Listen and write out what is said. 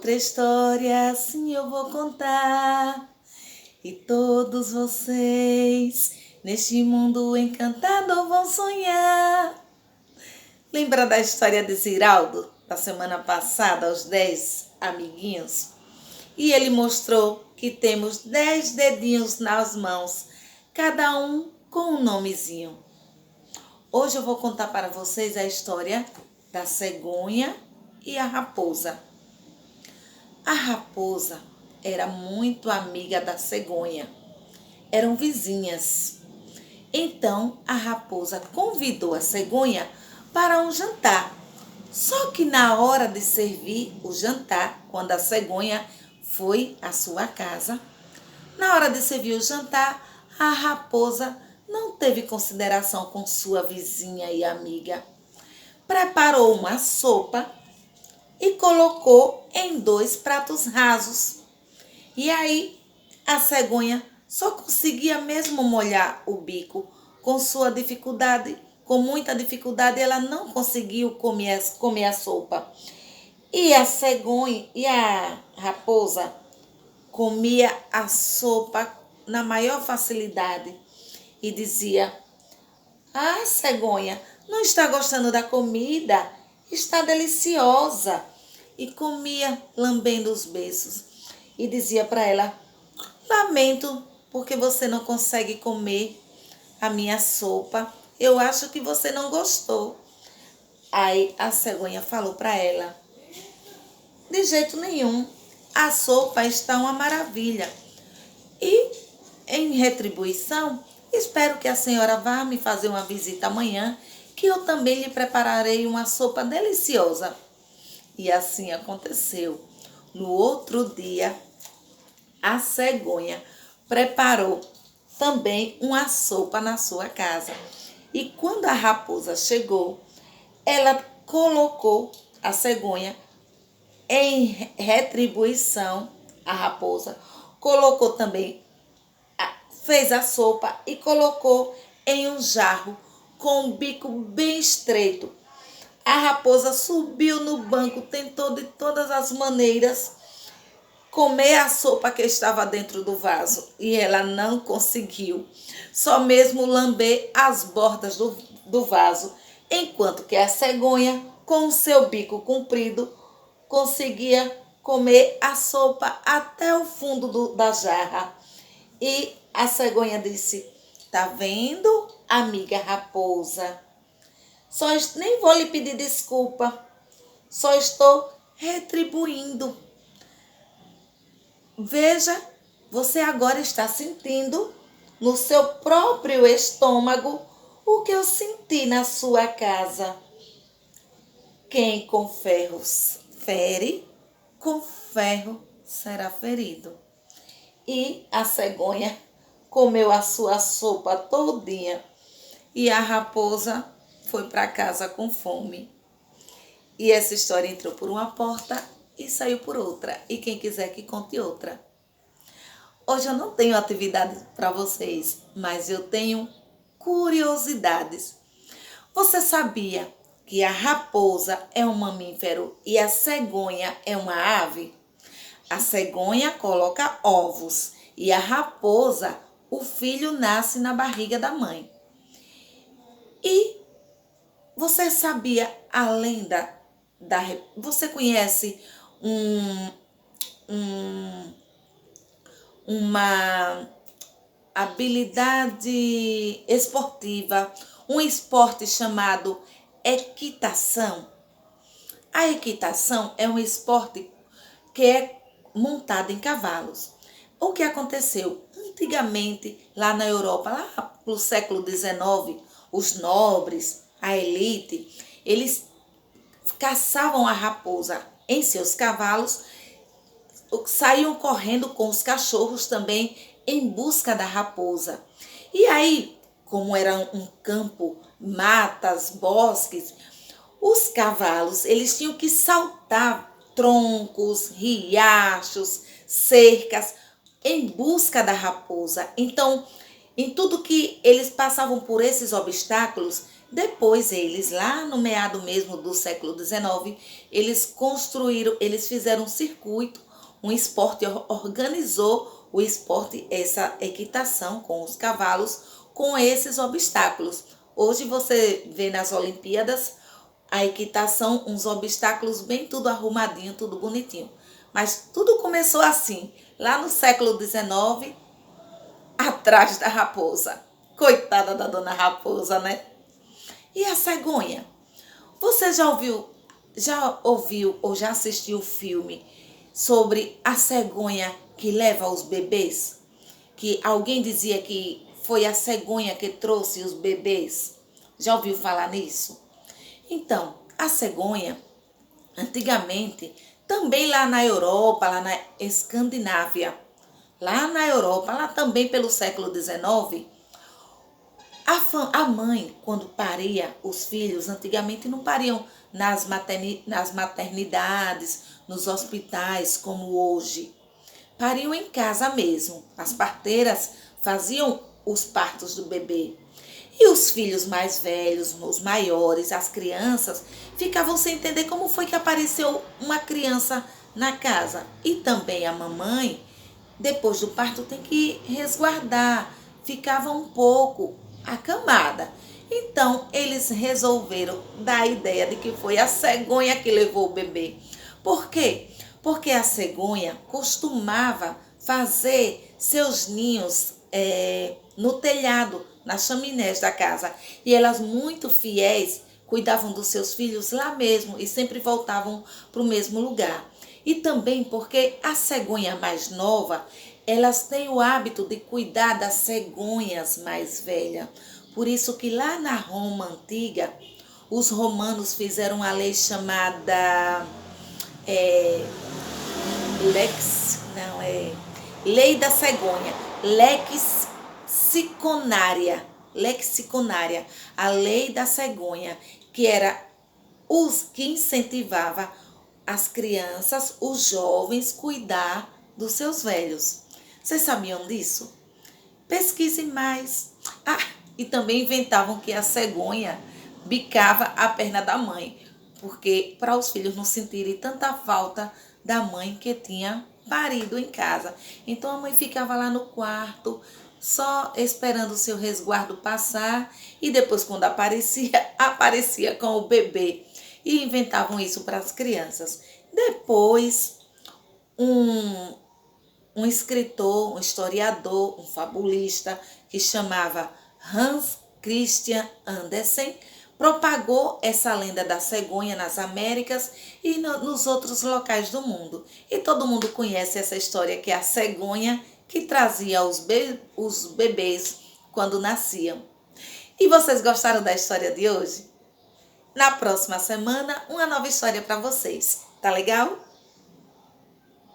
Outra história sim eu vou contar, e todos vocês neste mundo encantado vão sonhar. Lembra da história de Ziraldo, da semana passada, os 10 amiguinhos? E ele mostrou que temos 10 dedinhos nas mãos, cada um com um nomezinho. Hoje eu vou contar para vocês a história da cegonha e a raposa. A raposa era muito amiga da cegonha. Eram vizinhas. Então a raposa convidou a cegonha para um jantar. Só que na hora de servir o jantar, quando a cegonha foi à sua casa, na hora de servir o jantar, a raposa não teve consideração com sua vizinha e amiga. Preparou uma sopa e colocou em 2 pratos rasos. E aí a cegonha só conseguia mesmo molhar o bico com sua dificuldade. Com muita dificuldade ela não conseguiu comer a sopa. E a cegonha e a raposa comia a sopa na maior facilidade e dizia: "Ah, cegonha, não está gostando da comida? Está deliciosa." E comia lambendo os beiços. E dizia para ela: "Lamento porque você não consegue comer a minha sopa. Eu acho que você não gostou." Aí a cegonha falou para ela: "De jeito nenhum. A sopa está uma maravilha. E, em retribuição, espero que a senhora vá me fazer uma visita amanhã, que eu também lhe prepararei uma sopa deliciosa." E assim aconteceu. No outro dia, a cegonha preparou também uma sopa na sua casa. E quando a raposa chegou, ela colocou a cegonha em retribuição. A raposa colocou também, fez a sopa e colocou em um jarro com um bico bem estreito. A raposa subiu no banco, tentou de todas as maneiras comer a sopa que estava dentro do vaso e ela não conseguiu, só mesmo lamber as bordas do vaso, enquanto que a cegonha, com o seu bico comprido, conseguia comer a sopa até o fundo da jarra. E a cegonha disse: "Tá vendo, amiga raposa? Nem vou lhe pedir desculpa, só estou retribuindo. Veja, você agora está sentindo no seu próprio estômago o que eu senti na sua casa. Quem com ferros fere, com ferro será ferido." E a cegonha comeu a sua sopa todinha e a raposa foi para casa com fome. E essa história entrou por uma porta e saiu por outra. E quem quiser que conte outra. Hoje eu não tenho atividade para vocês, mas eu tenho curiosidades. Você sabia que a raposa é um mamífero e a cegonha é uma ave? A cegonha coloca ovos e a raposa, o filho nasce na barriga da mãe. E você sabia a lenda você conhece uma habilidade esportiva, um esporte chamado equitação? A equitação é um esporte que é montado em cavalos. O que aconteceu? Antigamente, lá na Europa, lá no século XIX, os nobres, a elite, eles caçavam a raposa em seus cavalos, saíam correndo com os cachorros também em busca da raposa. E aí, como era um campo, matas, bosques, os cavalos, eles tinham que saltar troncos, riachos, cercas, em busca da raposa. Então, em tudo que eles passavam por esses obstáculos, Depois eles, lá no meado mesmo do século XIX, eles fizeram um circuito, um esporte, organizou o esporte, essa equitação com os cavalos, com esses obstáculos. Hoje você vê nas Olimpíadas a equitação, uns obstáculos bem tudo arrumadinho, tudo bonitinho. Mas tudo começou assim, lá no século XIX, atrás da raposa. Coitada da dona raposa, né? E a cegonha? Você já ouviu ou já assistiu o filme sobre a cegonha que leva os bebês? Que alguém dizia que foi a cegonha que trouxe os bebês. Já ouviu falar nisso? Então, a cegonha, antigamente, também lá na Europa, lá na Escandinávia, lá na Europa, lá também pelo século XIX, a mãe, quando paria os filhos, antigamente não pariam nas maternidades, nos hospitais, como hoje. Pariam em casa mesmo. As parteiras faziam os partos do bebê. E os filhos mais velhos, os maiores, as crianças, ficavam sem entender como foi que apareceu uma criança na casa. E também a mamãe, depois do parto, tem que resguardar. Ficava um pouco acamada. Então, eles resolveram dar a ideia de que foi a cegonha que levou o bebê. Por quê? Porque a cegonha costumava fazer seus ninhos no telhado, nas chaminés da casa. E elas, muito fiéis, cuidavam dos seus filhos lá mesmo e sempre voltavam para o mesmo lugar. E também porque a cegonha mais nova, elas têm o hábito de cuidar das cegonhas mais velhas. Por isso que lá na Roma antiga, os romanos fizeram uma lei chamada Lei da Cegonha, Lex Siconária, a lei da cegonha, que era os que incentivava as crianças, os jovens, cuidar dos seus velhos. Vocês sabiam disso? Pesquisem mais. E também inventavam que a cegonha bicava a perna da mãe, porque para os filhos não sentirem tanta falta da mãe que tinha parido em casa. Então a mãe ficava lá no quarto, só esperando o seu resguardo passar, e depois, quando aparecia com o bebê. E inventavam isso para as crianças. Depois, um escritor, um historiador, um fabulista, que chamava Hans Christian Andersen, propagou essa lenda da cegonha nas Américas e nos outros locais do mundo. E todo mundo conhece essa história, que é a cegonha que trazia os bebês quando nasciam. E vocês gostaram da história de hoje? Na próxima semana, uma nova história para vocês. Tá legal?